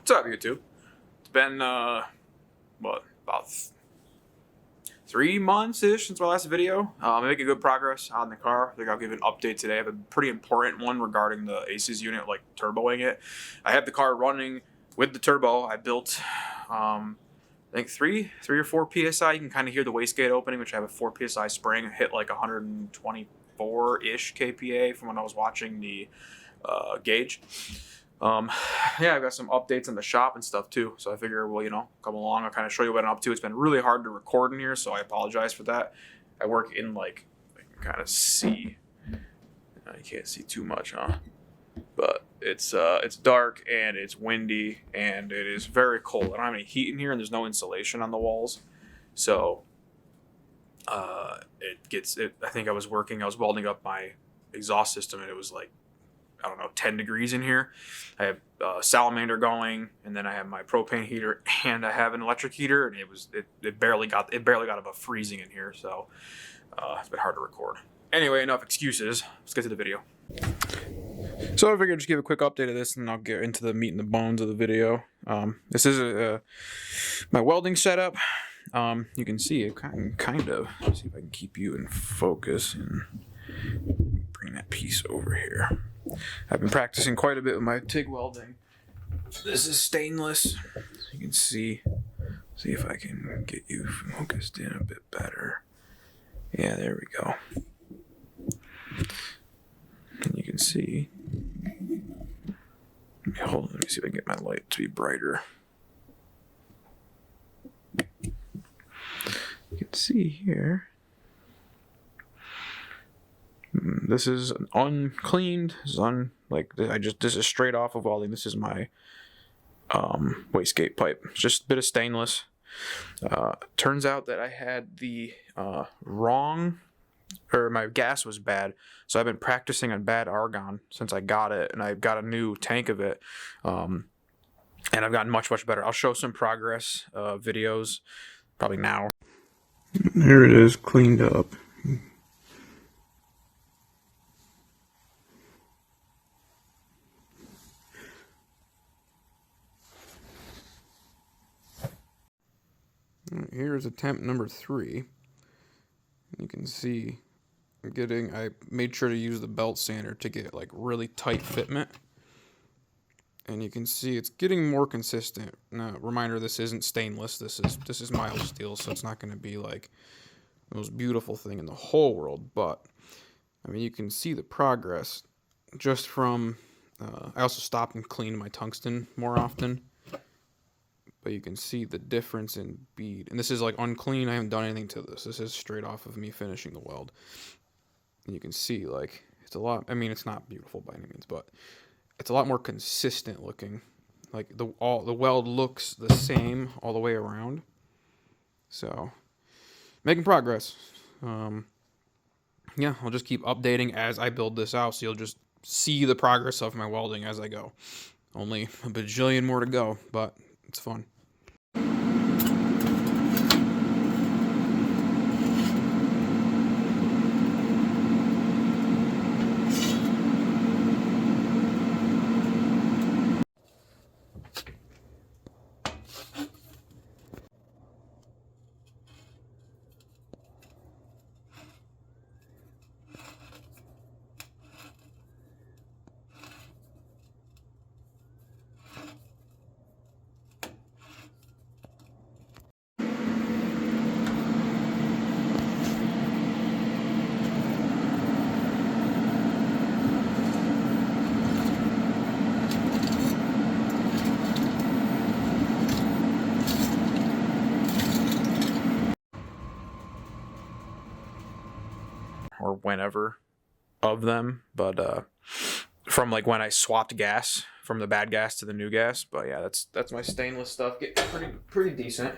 What's up, YouTube? It's been, what, about 3 months-ish since my last video. I'm making good progress on the car. I think I'll give an update today. I have a pretty important one regarding the ACES unit, like turboing it. I have the car running with the turbo. I built, I think 3 or 4 PSI. You can kind of hear the wastegate opening, which I have a 4 PSI spring. I hit like 124-ish KPA from when I was watching the gauge. Yeah, I've got some updates in the shop and stuff too, so I figure, well, you know, come along, I'll kind of show you what I'm up to. It's been really hard to record in here, so I apologize for that. I work in, like, I can kind of see, you can't see too much, huh? But it's dark and it's windy and it is very cold. I don't have any heat in here and there's no insulation on the walls, so I think I was welding up my exhaust system and it was like, I don't know, 10 degrees in here. I have a salamander going, and then I have my propane heater, and I have an electric heater, and it barely got above freezing in here, so it's been hard to record. Anyway, enough excuses. Let's get to the video. So I figured I'd just give a quick update of this, and I'll get into the meat and the bones of the video. This is my welding setup. You can see it kind of. Let's see if I can keep you in focus and bring that piece over here. I've been practicing quite a bit with my TIG welding. This is stainless. So you can see if I can get you focused in a bit better. Yeah, there we go. And you can see. Let me see if I can get my light to be brighter. You can see here. This is uncleaned. This is straight off of welding. This is my wastegate pipe. It's just a bit of stainless. Turns out that I had the my gas was bad. So I've been practicing on bad argon since I got it, and I got a new tank of it. And I've gotten much better. I'll show some progress videos probably now. Here it is, cleaned up. Here's attempt number 3. You can see I made sure to use the belt sander to get like really tight fitment. And you can see it's getting more consistent. Now, reminder, this isn't stainless. This is mild steel, so it's not going to be like the most beautiful thing in the whole world. But I mean, you can see the progress just from. I also stopped and cleaned my tungsten more often. But you can see the difference in bead. And this is like unclean. I haven't done anything to this. This is straight off of me finishing the weld. And you can see like it's a lot. I mean, it's not beautiful by any means, but it's a lot more consistent looking. Like the weld looks the same all the way around. So making progress. Yeah, I'll just keep updating as I build this out. So you'll just see the progress of my welding as I go. Only a bajillion more to go, but it's fun. Or whenever of them, but from like when I swapped gas from the bad gas to the new gas. But yeah, that's my stainless stuff getting pretty decent.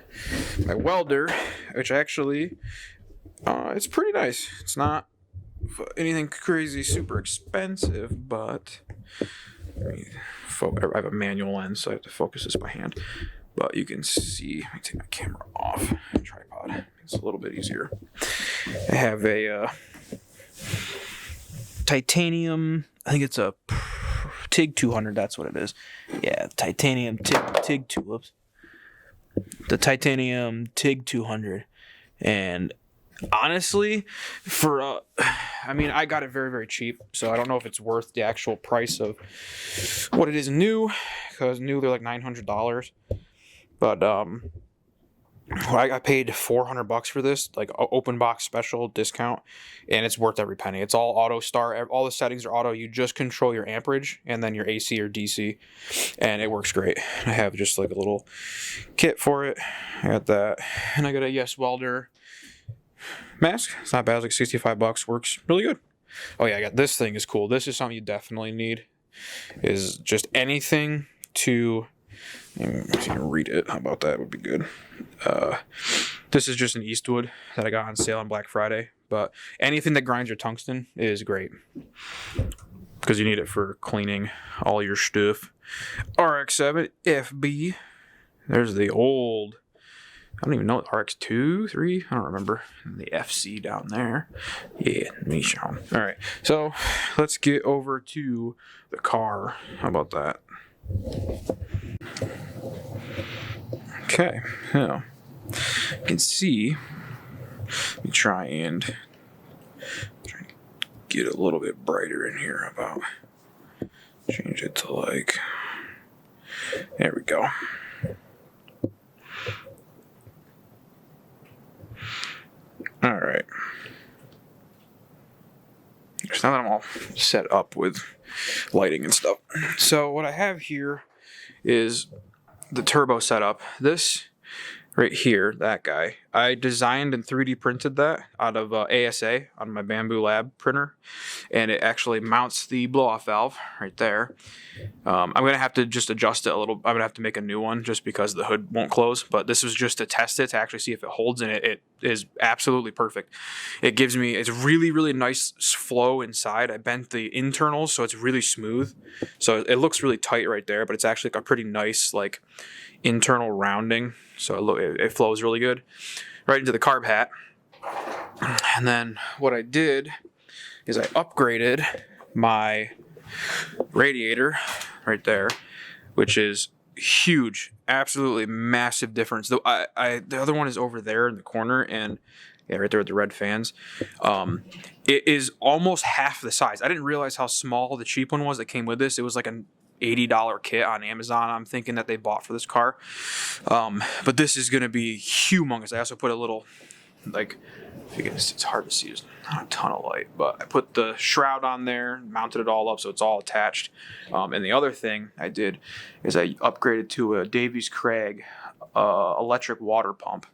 My welder, which actually it's pretty nice. It's not anything crazy super expensive, but I have a manual lens, so I have to focus this by hand. But you can see, let me take my camera off the tripod. It's a little bit easier. I have a titanium, I think it's a TIG 200, that's what it is. Yeah, titanium TIG 2, whoops. The titanium TIG 200. And honestly, for I mean, I got it very, very cheap, so I don't know if it's worth the actual price of what it is new, because new they're like $900. But I paid $400 for this, like open box special discount, and it's worth every penny. It's all auto start. All the settings are auto. You just control your amperage and then your AC or DC, and it works great. I have just like a little kit for it. I got that, and I got a Yes Welder mask. It's not bad. It's like $65. Works really good. Oh yeah, I got this thing. Is cool. This is something you definitely need. Is just anything to. If you can read it, how about that? Would be good. This is just an Eastwood that I got on sale on Black Friday. But anything that grinds your tungsten is great, because you need it for cleaning all your stuff. RX-7 FB. There's the old. I don't even know, RX-2, 3? I don't remember. And the FC down there. Yeah, me show. All right, so let's get over to the car. How about that? Okay, now you can see. Let me try and get a little bit brighter in here. About change it to like. There we go. All right. So now that I'm all set up with lighting and stuff. So what I have here is the turbo setup. This right here, that guy, I designed and 3D printed that out of ASA on my Bamboo Lab printer, and it actually mounts the blow-off valve right there. I'm gonna have to just adjust it a little. I'm gonna have to make a new one just because the hood won't close, but this was just to test it, to actually see if it holds, and it is absolutely perfect. It gives me, it's really, really nice flow inside. I bent the internals so it's really smooth, so it looks really tight right there, but it's actually a pretty nice like internal rounding, so it flows really good right into the carb hat. And then what I did is I upgraded my radiator right there, which is huge, absolutely massive difference. The other one is over there in the corner, and yeah, right there with the red fans. It is almost half the size. I didn't realize how small the cheap one was that came with this. It was like an $80 kit on Amazon, I'm thinking, that they bought for this car. But this is going to be humongous. I also put a little, like, it's hard to see, there's not a ton of light, but I put the shroud on there, mounted it all up so it's all attached. And the other thing I did is I upgraded to a Davies Craig electric water pump,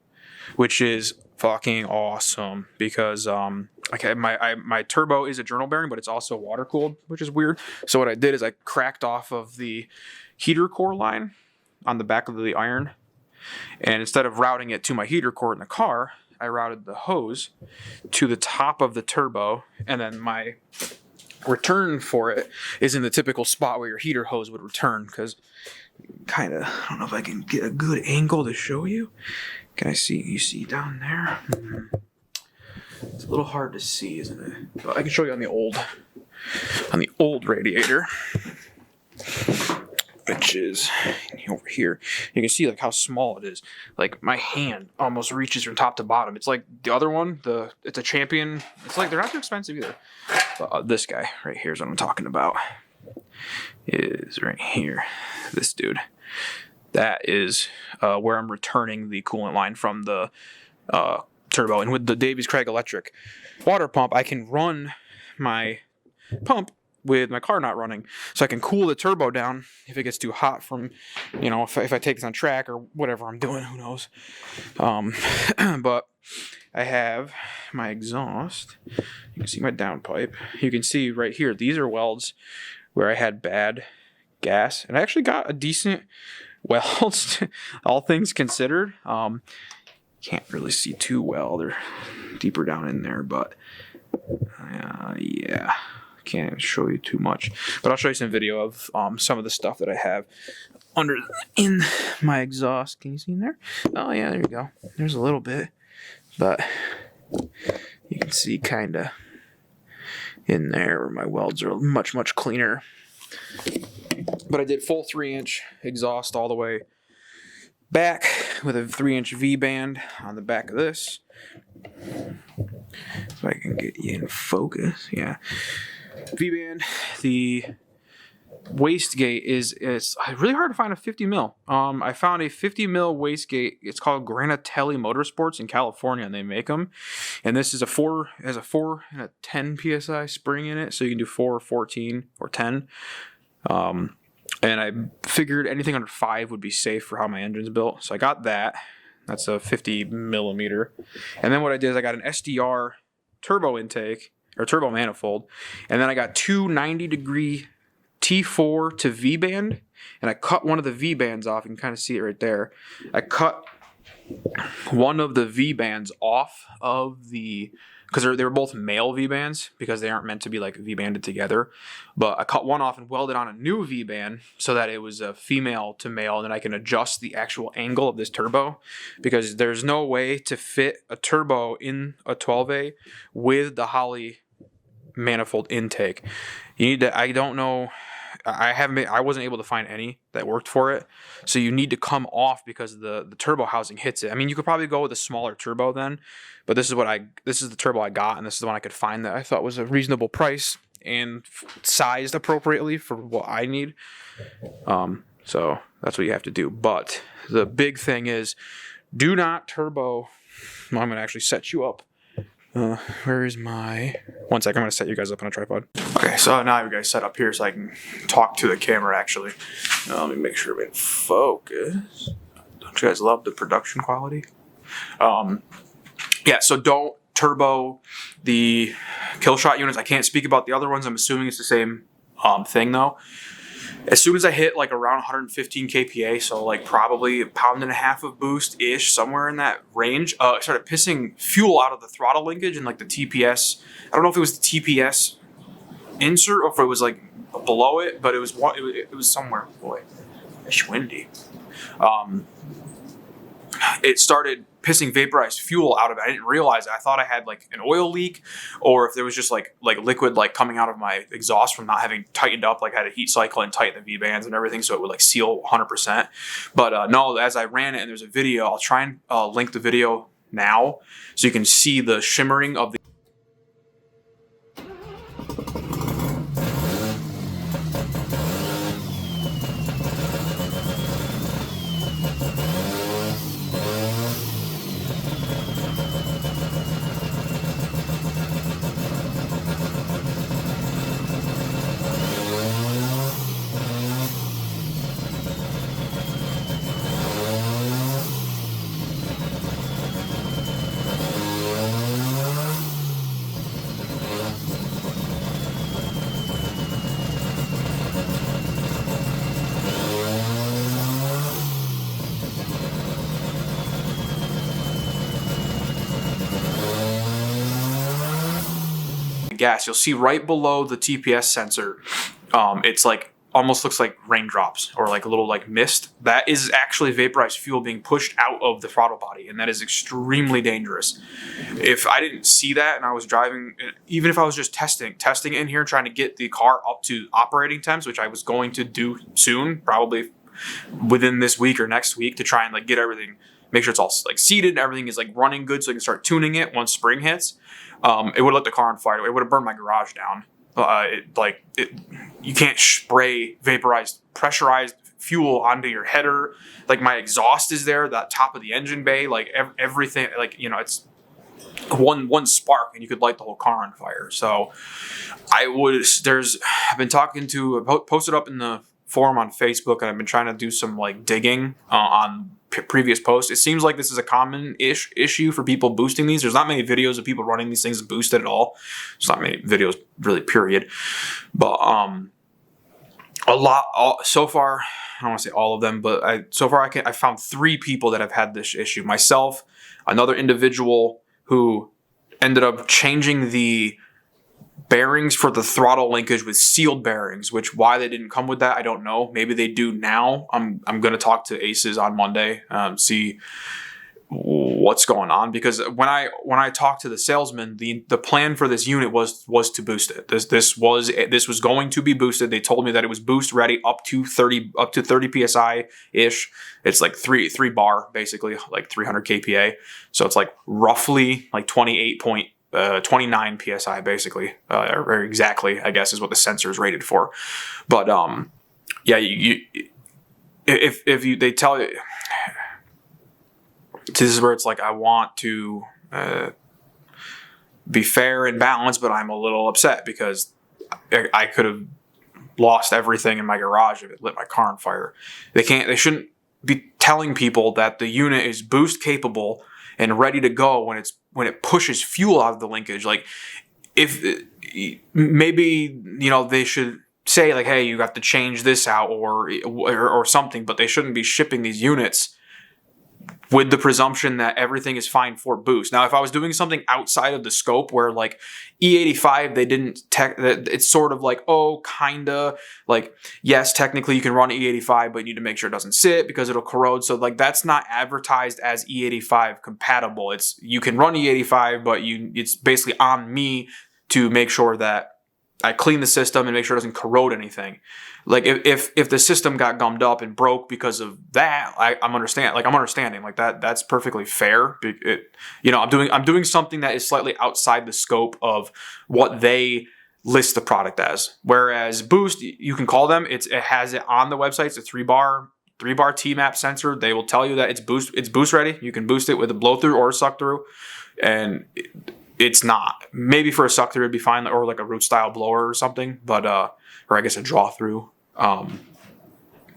which is fucking awesome because okay, my turbo is a journal bearing, but it's also water cooled, which is weird. So what I did is I cracked off of the heater core line on the back of the iron, and instead of routing it to my heater core in the car, I routed the hose to the top of the turbo, and then my return for it is in the typical spot where your heater hose would return, because kind of, I don't know if I can get a good angle to show you. Can I see? You see down there? It's a little hard to see, isn't it? But I can show you on the old radiator, which is over here. You can see like how small it is. Like my hand almost reaches from top to bottom. It's like the other one, it's a Champion. It's like they're not too expensive either. But this guy right here is what I'm talking about. Is right here. This dude. That is where I'm returning the coolant line from the turbo. And with the Davies Craig electric water pump, I can run my pump with my car not running. So I can cool the turbo down if it gets too hot from, if I take this on track or whatever I'm doing, who knows. But I have my exhaust. You can see my downpipe. You can see right here, these are welds where I had bad gas. And I actually got a decent welds, all things considered. Can't really see too well. They're deeper down in there, but yeah, can't show you too much. But I'll show you some video of some of the stuff that I have in my exhaust. Can you see in there? Oh yeah, there you go. There's a little bit, but you can see kind of in there where my welds are much, much cleaner. But I did full 3-inch exhaust all the way back with a 3-inch V-band on the back of this. If I can get you in focus, yeah. V-band. The wastegate it's really hard to find a 50 mil. I found a 50 mil wastegate. It's called Granatelli Motorsports in California, and they make them. And this is has a 4 and a 10 psi spring in it, so you can do 4, 14, or 10. And I figured anything under 5 would be safe for how my engine's built, so I got that. That's a 50 millimeter. And then what I did is I got an SDR turbo intake or turbo manifold, and then I got two 90-degree T4 to V-band, and I cut one of the V-bands off. You can kind of see it right there. I cut one of the V-bands off of the, because they were both male V-bands, because they aren't meant to be like V-banded together. But I cut one off and welded on a new V-band so that it was a female to male, and then I can adjust the actual angle of this turbo, because there's no way to fit a turbo in a 12A with the Holley manifold intake. You need to, I don't know, I wasn't able to find any that worked for it. So you need to come off because the turbo housing hits it. I mean, you could probably go with a smaller turbo then, but this is the turbo I got, and this is the one I could find that I thought was a reasonable price and sized appropriately for what I need. So that's what you have to do. But the big thing is, do not turbo. Well, I'm gonna actually set you up. Where is my... One sec, I'm going to set you guys up on a tripod. Okay, so now I have you guys set up here so I can talk to the camera, actually. Let me make sure I'm in focus. Don't you guys love the production quality? Yeah, so don't turbo the kill shot units. I can't speak about the other ones. I'm assuming it's the same thing, though. As soon as I hit like around 115 kPa, so like probably 1.5 pounds of boost-ish, somewhere in that range, I started pissing fuel out of the throttle linkage and like the TPS. I don't know if it was the TPS insert or if it was like below it, but it was somewhere. Boy, it's windy. It started pissing vaporized fuel out of it. I didn't realize it. I thought I had like an oil leak, or if there was just like liquid like coming out of my exhaust from not having tightened up, like I had a heat cycle and tighten the V-bands and everything so it would like seal 100%. But no, as I ran it, and there's a video, I'll try and link the video now so you can see the shimmering of the gas. You'll see right below the TPS sensor, it's like almost looks like raindrops or like a little like mist. That is actually vaporized fuel being pushed out of the throttle body, and that is extremely dangerous. If I didn't see that and I was driving, even if I was just testing in here, trying to get the car up to operating temps, which I was going to do soon, probably within this week or next week, to try and like get everything, make sure it's all like seated and everything is like running good so I can start tuning it once spring hits. It would have lit the car on fire. It would have burned my garage down. You can't spray vaporized, pressurized fuel onto your header. Like my exhaust is there, the top of the engine bay, like everything, like, you know, it's one spark and you could light the whole car on fire. So I've been talking to, posted up in the forum on Facebook, and I've been trying to do some like digging on previous posts. It seems like this is a common-ish issue for people boosting these. There's not many videos of people running these things boosted at all. There's not many videos really, period. But so far, I don't want to say all of them, but I found 3 people that have had this issue. Myself, another individual who ended up changing the bearings for the throttle linkage with sealed bearings, which why they didn't come with that, I don't know. Maybe they do now. I'm going to talk to Aces on Monday, see what's going on, because when I talked to the salesman, the plan for this unit was to boost it. This was going to be boosted. They told me that it was boost ready up to 30 psi ish. It's like three bar, basically like 300 kPa. So it's like roughly like 29 psi basically, or exactly, I guess, is what the sensor is rated for. But yeah, if they tell you, this is where it's like, I want to be fair and balanced, but I'm a little upset because I could have lost everything in my garage if it lit my car on fire. They shouldn't be telling people that the unit is boost capable and ready to go when it pushes fuel out of the linkage. Like, if maybe, they should say like, hey, you got to change this out or something, but they shouldn't be shipping these units with the presumption that everything is fine for boost. Now, if I was doing something outside of the scope where like E85, they didn't it's sort of like, oh, kinda like, yes, technically you can run E85, but you need to make sure it doesn't sit because it'll corrode. So like, that's not advertised as E85 compatible. You can run E85, but it's basically on me to make sure that I clean the system and make sure it doesn't corrode anything. Like if the system got gummed up and broke because of that, I'm understanding like that. That's perfectly fair. I'm doing something that is slightly outside the scope of what they list the product as. Whereas boost, you can call them. It has it on the website. It's a 3-bar T-map sensor. They will tell you that it's boost ready. You can boost it with a blow through or a suck through, and it's not. Maybe for a suck through it'd be fine, or like a root style blower or something, but or I guess a draw through.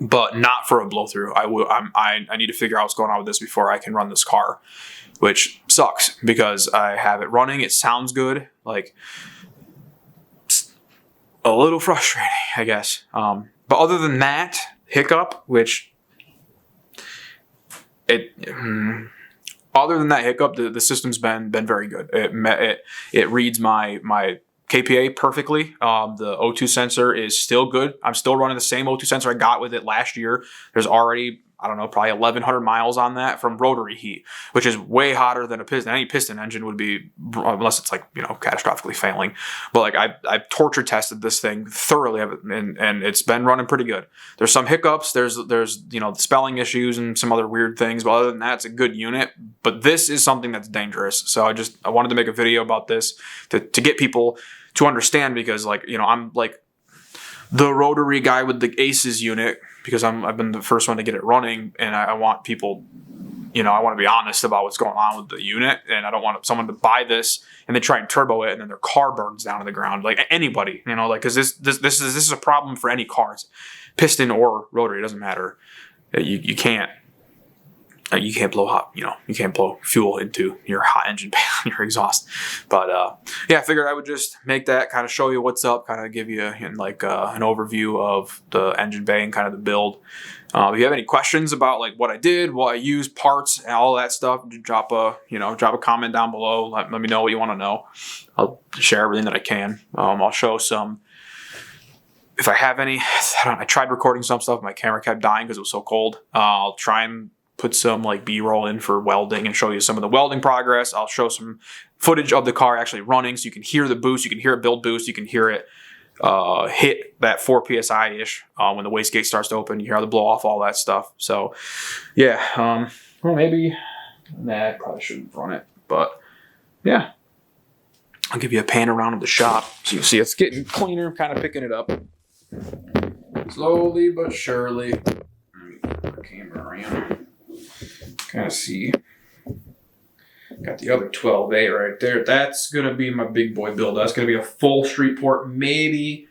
But not for a blow through. I need to figure out what's going on with this before I can run this car, which sucks because I have it running. It sounds good. Like, a little frustrating, I guess. But other than that hiccup, other than that hiccup, the system's been very good. It reads my kPa perfectly. The O2 sensor is still good. I'm still running the same O2 sensor I got with it last year. There's already, I don't know, probably 1,100 miles on that from rotary heat, which is way hotter than a piston. Any piston engine would be, unless it's like, catastrophically failing. But like, I've torture tested this thing thoroughly, and it's been running pretty good. There's some hiccups. There's the spelling issues and some other weird things. But other than that, it's a good unit. But this is something that's dangerous. So I wanted to make a video about this to get people to understand, because I'm like the rotary guy with the Aces unit, because I've been the first one to get it running, and I want people, I want to be honest about what's going on with the unit, and I don't want someone to buy this and then try and turbo it and then their car burns down to the ground. Like anybody, because this is a problem for any cars, piston or rotary, it doesn't matter. You can't blow hot, you can't blow fuel into your hot engine pan, your exhaust. But I figured I would just make that, kind of show you what's up, kind of give you an overview of the engine bay and kind of the build. If you have any questions about like what I did, what I used, parts, and all that stuff, drop a comment down below. Let me know what you want to know. I'll share everything that I can. I'll show some. If I have any, I tried recording some stuff. My camera kept dying because it was so cold. I'll try and put some like B-roll in for welding and show you some of the welding progress. I'll show some footage of the car actually running, so you can hear the boost, you can hear it build boost, you can hear it hit that 4 psi-ish when the wastegate starts to open. You hear the blow off, all that stuff. So yeah, maybe I probably shouldn't run it, but yeah, I'll give you a pan around of the shop so you can see it's getting cleaner. I'm kind of picking it up slowly but surely. Let me put the camera around. Kind of see. Got the other 12A right there. That's going to be my big boy build. That's going to be a full street port, maybe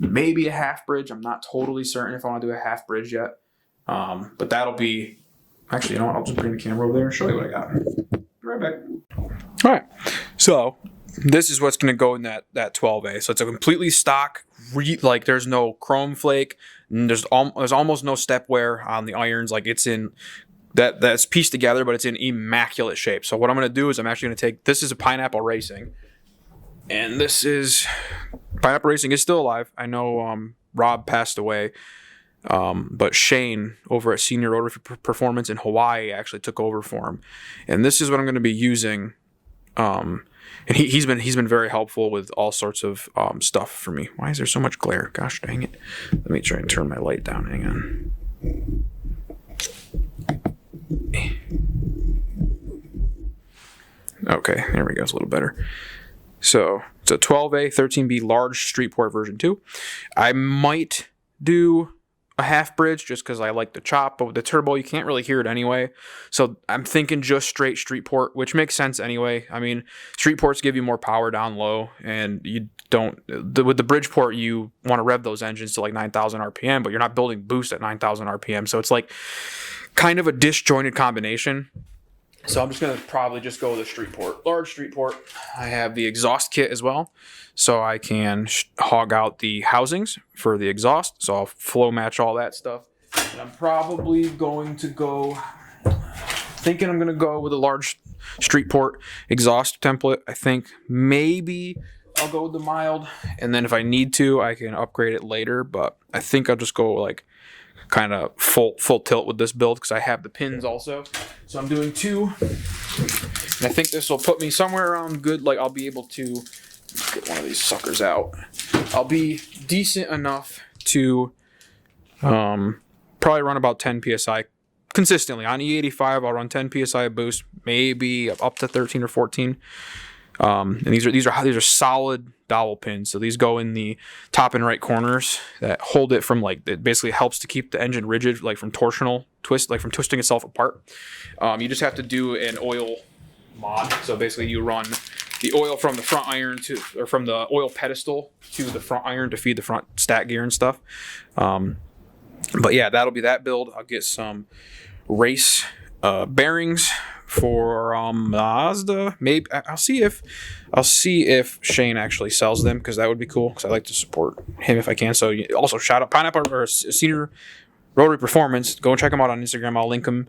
a half bridge. I'm not totally certain if I want to do a half bridge yet. But that'll be, actually, I'll just bring the camera over there and show you what I got. Be right back. All right. So this is what's going to go in that 12A. So it's a completely stock, there's no chrome flake. There's almost no step wear on the irons. Like it's in, that's pieced together, but it's in immaculate shape. So what I'm going to do is I'm actually going to take, this is a Pineapple Racing, and Pineapple Racing is still alive. I know Rob passed away But Shane over at Senior Rotary Performance in Hawaii actually took over for him. And this is what I'm going to be using. And he's been very helpful with all sorts of stuff for me. Why is there so much glare? Gosh dang it. Let me try and turn my light down. Hang on. Okay, there we go. It's a little better. So it's a 12A 13B large street port version 2. I might do a half bridge just because I like the chop, but with the turbo you can't really hear it anyway. So I'm thinking just straight street port, which makes sense anyway. I mean, street ports give you more power down low, and you don't with the bridge port you want to rev those engines to like 9,000 RPM, but you're not building boost at 9,000 RPM. So it's like kind of a disjointed combination. So I'm just going to probably just go with a street port, large street port. I have the exhaust kit as well, so I can hog out the housings for the exhaust. So I'll flow match all that stuff. And I'm probably going to go, thinking I'm going to go with a large street port exhaust template. I think maybe I'll go with the mild, and then if I need to, I can upgrade it later. But I think I'll just go like kind of full tilt with this build because I have the pins also. So I'm doing 2, and I think this will put me somewhere around good. Like I'll be able to get one of these suckers out. I'll be decent enough to probably run about 10 psi consistently on E85. I'll run 10 psi boost, maybe up to 13 or 14. And these are solid dowel pins. So these go in the top and right corners that hold it from it basically helps to keep the engine rigid, like from torsional twist, like from twisting itself apart. You just have to do an oil mod. So basically you run the oil from the front iron or from the oil pedestal to the front iron to feed the front stack gear and stuff. But yeah, that'll be that build. I'll get some race bearings for Mazda. Maybe I'll see if Shane actually sells them, because that would be cool, because I like to support him if I can. So also shout out Pineapple or Senior Rotary Performance. Go and check him out on Instagram. I'll link him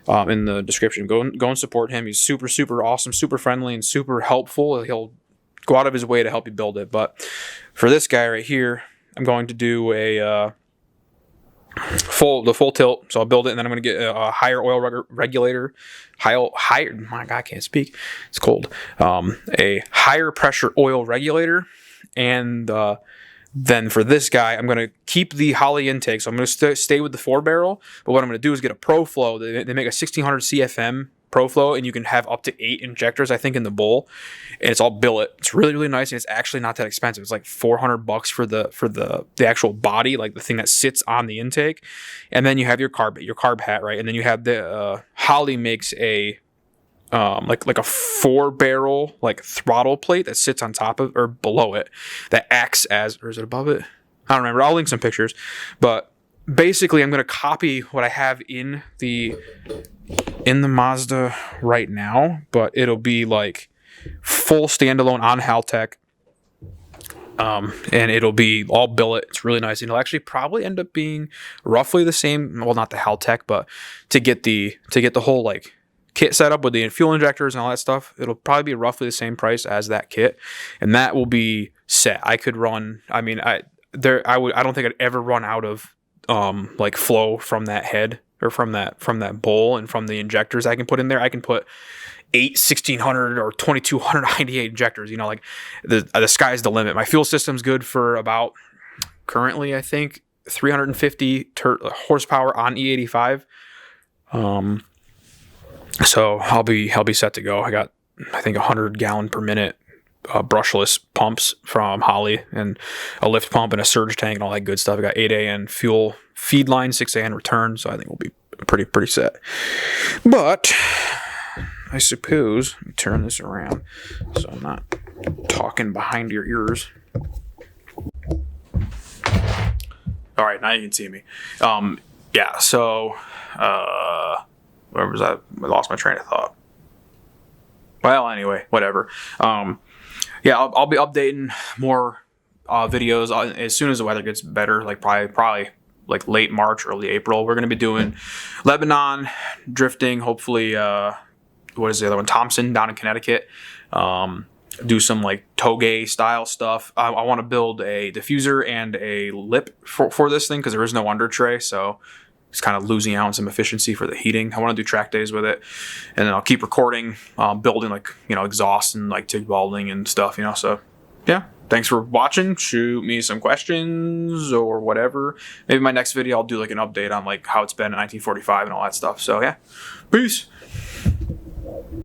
in the description. Go and support him. He's super awesome, super friendly, and super helpful. He'll go out of his way to help you build it. But for this guy right here, I'm going to do a full tilt. So I'll build it, and then I'm going to get a higher oil regulator, higher. My God, I can't speak. It's cold. A higher pressure oil regulator, and then for this guy, I'm going to keep the Holley intake. So I'm going to stay with the 4-barrel, but what I'm going to do is get a Pro Flow. They make a 1600 CFM Pro Flow, and you can have up to 8 injectors, I think, in the bowl, and it's all billet. It's really nice, and it's actually not that expensive. It's like $400 for the actual body, like the thing that sits on the intake, and then you have your carb hat, right? And then you have the Holley makes a like a 4-barrel like throttle plate that sits on top of or below it that acts as, or is it above it? I don't remember. I'll link some pictures, but basically I'm going to copy what I have in the Mazda right now, but it'll be like full standalone on Haltech, and it'll be all billet. It's really nice, and it'll actually probably end up being roughly the same. Well, not the Haltech, but to get the whole like kit set up with the fuel injectors and all that stuff, it'll probably be roughly the same price as that kit, and that will be set. I could run. I mean, I don't think I'd ever run out of like flow from that head or from that bowl, and from the injectors I can put in there. I can put 8 1600 or 2298 injectors. You know, like the sky's the limit. My fuel system's good for about, currently I think, 350 horsepower on E85. So I'll be set to go. I got, I think, 100 gallon per minute brushless pumps from Holley, and a lift pump and a surge tank and all that good stuff. I got 8 AN fuel feed line, 6 AN return, so I think we'll be pretty set. But I suppose, let me turn this around so I'm not talking behind your ears. All right, now you can see me. Yeah, so where was I? I lost my train of thought. Well, anyway, whatever. Yeah, I'll be updating more videos as soon as the weather gets better, like probably like late March, early April. We're going to be doing Lebanon, drifting, hopefully, what is the other one? Thompson down in Connecticut. do some like toge style stuff. I want to build a diffuser and a lip for this thing because there is no under tray, so it's kind of losing out on some efficiency for the heating. I want to do track days with it, and then I'll keep recording, building like exhaust and like TIG welding and stuff. So yeah. Thanks for watching. Shoot me some questions or whatever. Maybe my next video I'll do like an update on like how it's been in 1945 and all that stuff. So yeah, peace.